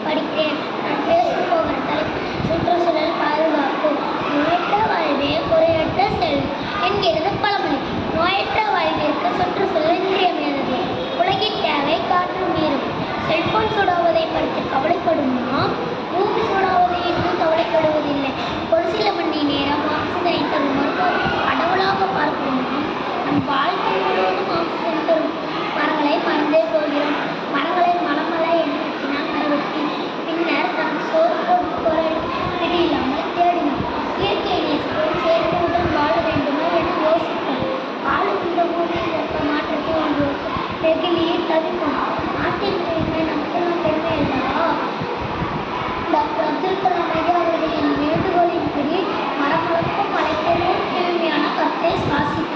படிக்கிறேன். நான் பேசப் போகிற தலைப்பு சுற்றுச்சூழல் பாதுகாப்பு. நோயற்ற வாழ்வே குறையற்ற செல்வம் என்கிறது பழமொழி. நோயற்ற வாழ்விற்கு சுற்றுச்சூழல் இன்றியமையாதது. உலகின் தேவை காற்றும் நீரும். செல்போன் சூடாவதை பற்றி கவலைப்படும் நாம் பூமி சூடாவதை இன்னும் கவலைப்படுவதில்லை. ஒரு சில மணி நேரம் ஆக்சிஜனை தரும் மருத்துவ கடவுளாக பார்க்கும்